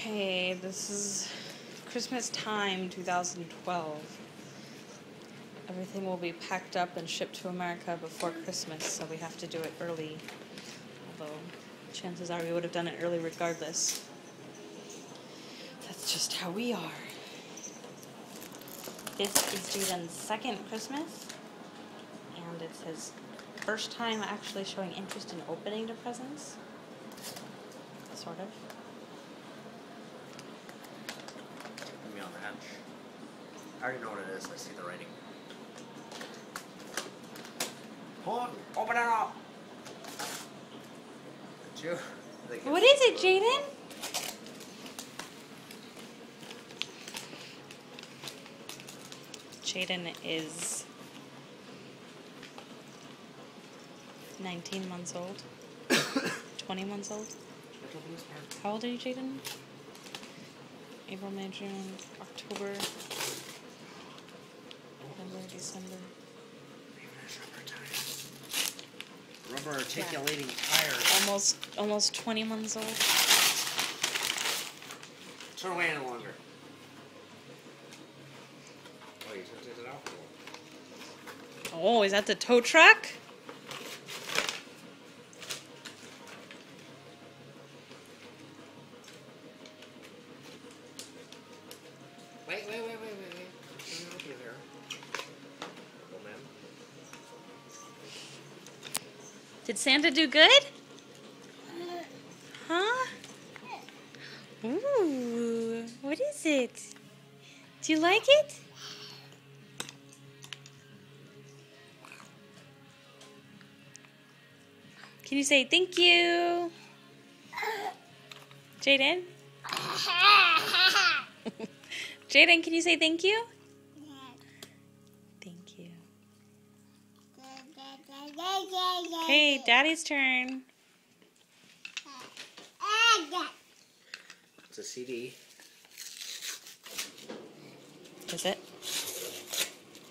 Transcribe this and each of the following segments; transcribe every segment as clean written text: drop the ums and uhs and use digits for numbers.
Okay, this is Christmas time 2012. Everything will be packed up and shipped to America before Christmas, so we have to do it early. Although, chances are we would have done it early regardless. That's just how we are. This is Jaden's second Christmas, and it's his first time actually showing interest in opening the presents. Sort of. Put me on the hatch. I already know what it is. I see the writing. Hold on. Open it up. Did you? What is it, Jaden? Jaden is 19 months old. 20 months old. How old are you, Jaden? April, May, June, October, November, December. Rubber articulating tires. Almost 20 months old. Turn away any longer. Oh, you took it out. Oh, is that the tow truck? Wait. Let me help you here. Old man. Did Santa do good? Huh? Ooh, what is it? Do you like it? Can you say thank you? Jaden? Jaden, can you say thank you? Thank you. Okay, Daddy's turn. It's a CD. Is it?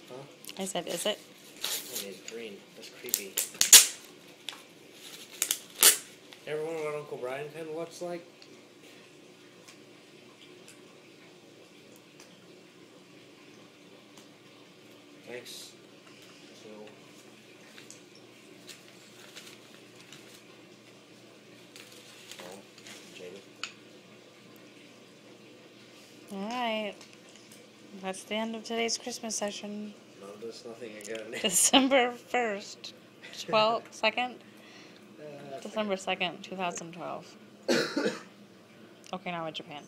Huh? I said, is it? Oh, it's green. That's creepy. Ever wonder what Uncle Brian kind of looks like? Thanks. So. Oh, Jaden. Alright. That's the end of today's Christmas session. None of this, nothing again. December 1st. 2nd? December 2nd, 2012. Okinawa, Japan.